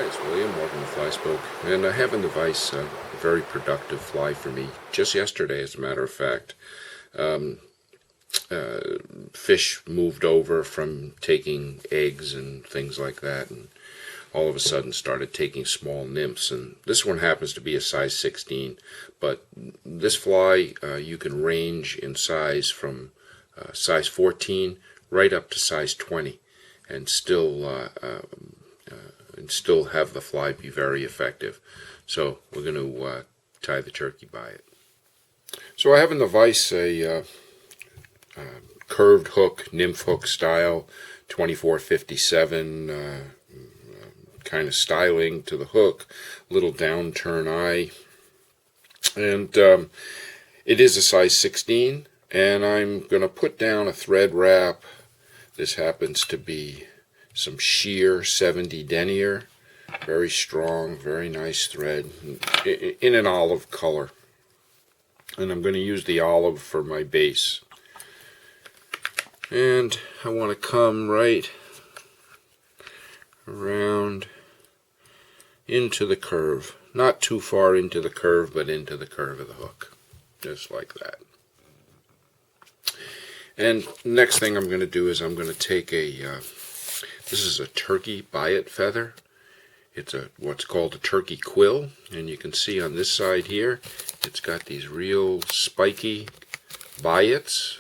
it's William. Welcome to FlySpoke. And I have in the vise a very productive fly for me. Just yesterday, as a matter of fact. Fish moved over from taking eggs and things like that, and all of a sudden started taking small nymphs. And this one happens to be a size 16, but this fly you can range in size from size 14 right up to size 20, and still have the fly be very effective. So we're going to tie the turkey by it. So I have in the vise a curved hook, nymph hook style, 2457 kind of styling to the hook, little downturn eye, and it is a size 16, and I'm going to put down a thread wrap. This happens to be some sheer 70 denier, very strong, very nice thread, in an olive color, and I'm going to use the olive for my base. And I want to come right around into the curve. Not too far into the curve, but into the curve of the hook. Just like that. And next thing I'm going to do is I'm going to take this is a turkey Biot feather. It's what's called a turkey quill. And you can see on this side here, it's got these real spiky Biots.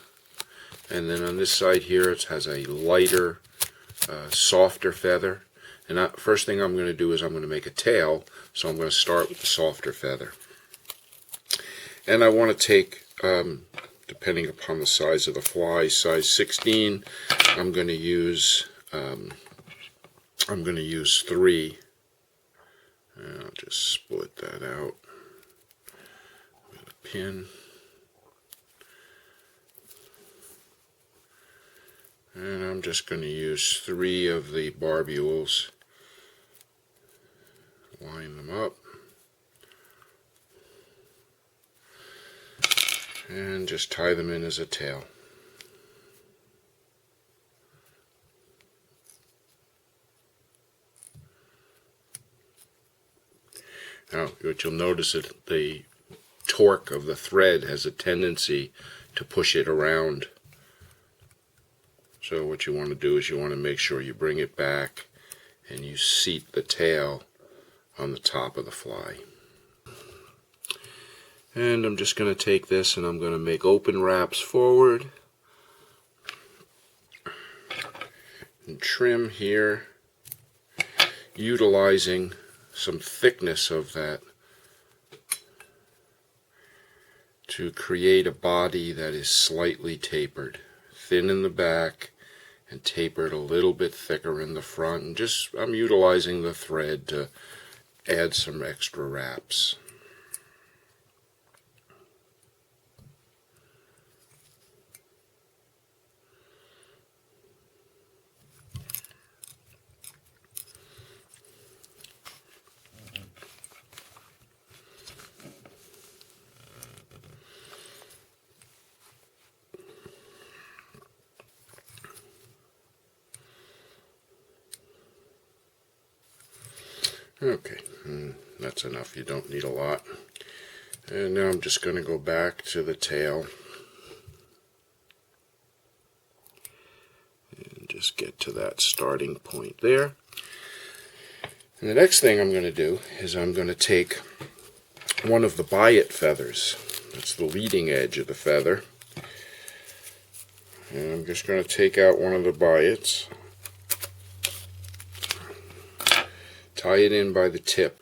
And then on this side here, it has a lighter, softer feather. And first thing I'm going to do is I'm going to make a tail. So I'm going to start with the softer feather. And I want to take, depending upon the size of the fly, size 16. I'm going to use 3. And I'll just split that out with a pin. And I'm just going to use 3 of the barbules, line them up, and just tie them in as a tail. Now, what you'll notice is the torque of the thread has a tendency to push it around. So what you want to do is you want to make sure you bring it back and you seat the tail on the top of the fly. And I'm just going to take this and I'm going to make open wraps forward and trim here, utilizing some thickness of that to create a body that is slightly tapered, thin in the back and tapered a little bit thicker in the front. And just I'm utilizing the thread to add some extra wraps. Okay, that's enough. You don't need a lot. And now I'm just going to go back to the tail and just get to that starting point there. And the next thing I'm going to do is I'm going to take one of the Biot feathers. That's the leading edge of the feather. And I'm just going to take out one of the Biots, tie it in by the tip.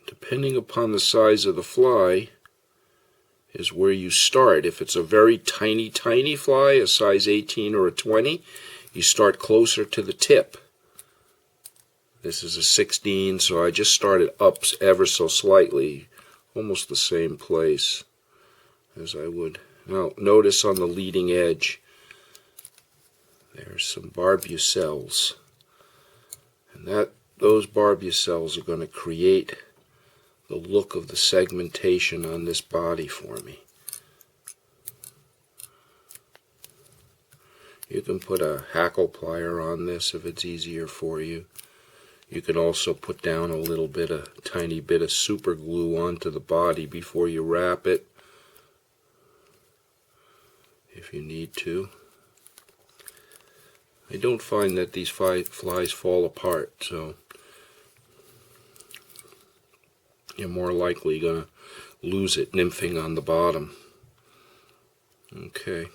Depending upon the size of the fly is where you start. If it's a very tiny fly, a size 18 or a 20, you start closer to the tip. This is a 16, so I just started up ever so slightly, almost the same place as I would. Now notice on the leading edge there's some barbucels. And those barbucels are going to create the look of the segmentation on this body for me. You can put a hackle plier on this if it's easier for you. You can also put down a tiny bit of super glue onto the body before you wrap it, if you need to. I don't find that these flies fall apart, so you're more likely going to lose it nymphing on the bottom. Okay.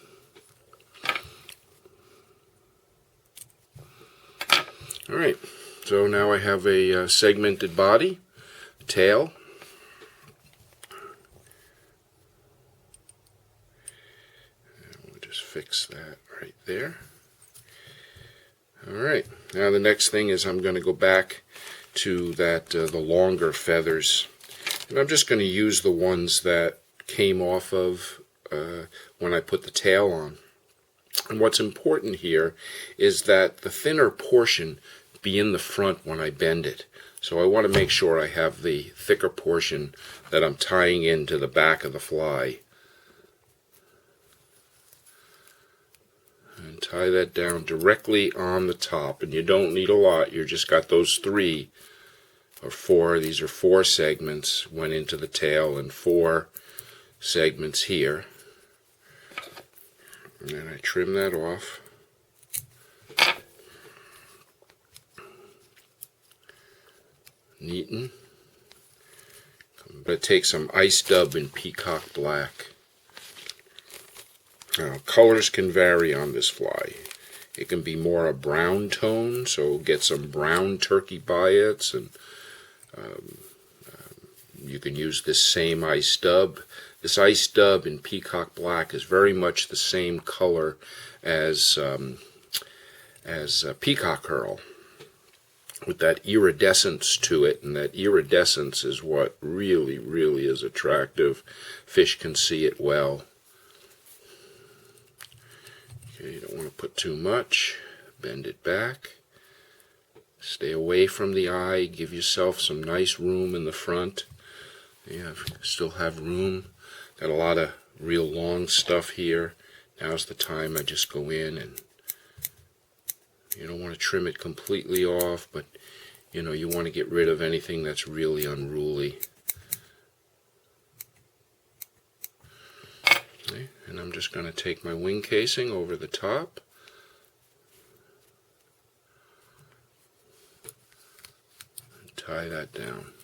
Alright, so now I have a segmented body, tail. And we'll just fix that right there. Alright, now the next thing is I'm going to go back to the longer feathers. And I'm just going to use the ones that came off of when I put the tail on. And what's important here is that the thinner portion be in the front when I bend it. So I want to make sure I have the thicker portion that I'm tying into the back of the fly. And tie that down directly on the top. And you don't need a lot. You just got those 3 or 4. These are 4 segments went into the tail and 4 segments here. And then I trim that off. Neaten. I'm going to take some ice dub in peacock black. Now, colors can vary on this fly. It can be more a brown tone, so get some brown turkey biots, and you can use this same ice dub. This ice dub in peacock black is very much the same color as peacock herl, with that iridescence to it, and that iridescence is what really is attractive. Fish can see it well. Okay, you don't want to put too much. Bend it back. Stay away from the eye. Give yourself some nice room in the front. Yeah, still have room. Got a lot of real long stuff here. Now's the time I just go in, and you don't want to trim it completely off, but you know, you want to get rid of anything that's really unruly. Okay, and I'm just going to take my wing casing over the top. And tie that down.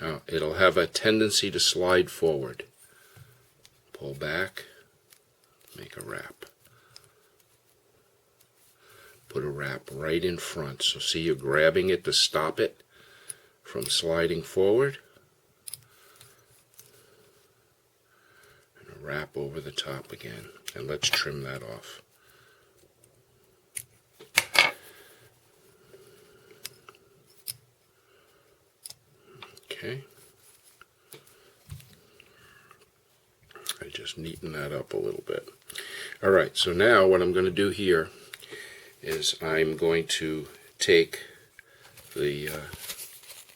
Now, it'll have a tendency to slide forward. Pull back, make a wrap. Put a wrap right in front. So see, you're grabbing it to stop it from sliding forward. And a wrap over the top again. And let's trim that off. Okay. I just neaten that up a little bit. Alright, so now what I'm going to do here is I'm going to take the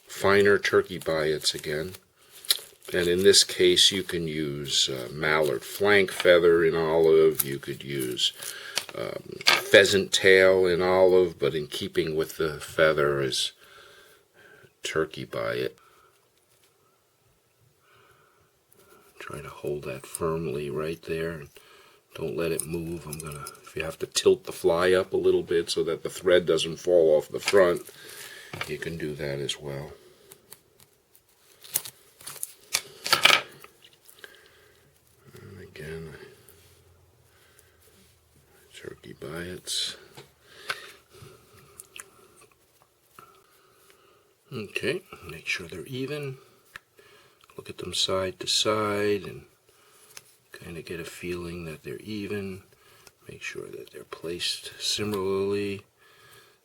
finer turkey biots again, and in this case you can use mallard flank feather in olive, you could use pheasant tail in olive, but in keeping with the feather is turkey biot. Try to hold that firmly right there, and don't let it move. If you have to tilt the fly up a little bit so that the thread doesn't fall off the front, you can do that as well. And again, turkey biots. Okay, make sure they're even. Look at them side to side and kind of get a feeling that they're even. Make sure that they're placed similarly,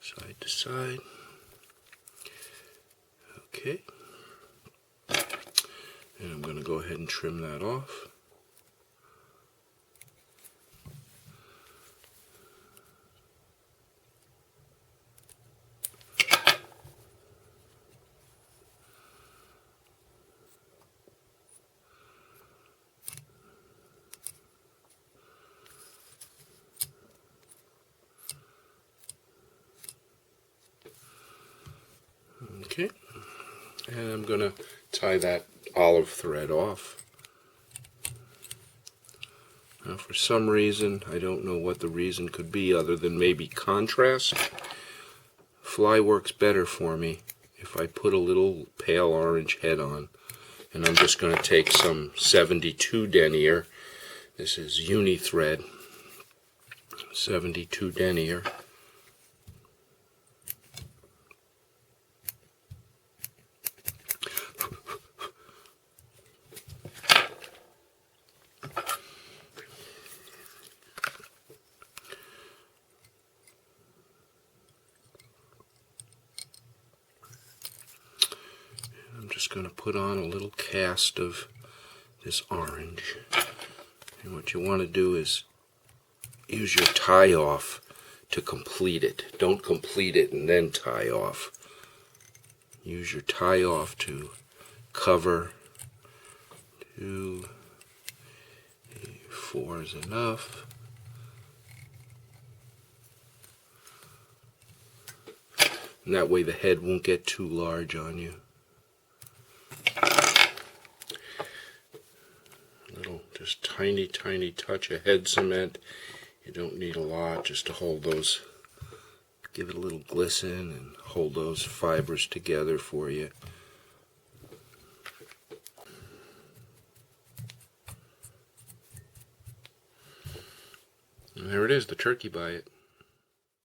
side to side. Okay. And I'm going to go ahead and trim that off. Okay, and I'm going to tie that olive thread off. Now, for some reason, I don't know what the reason could be other than maybe contrast. Fly works better for me if I put a little pale orange head on. And I'm just going to take some 72 denier. This is uni thread, 72 denier. I'm just going to put on a little cast of this orange. And what you want to do is use your tie off to complete it. Don't complete it and then tie off. Use your tie off to cover. 2, 4 is enough. And that way the head won't get too large on you. Little, just tiny touch of head cement. You don't need a lot just to hold those, give it a little glisten and hold those fibers together for you. And there it is, the turkey Biot.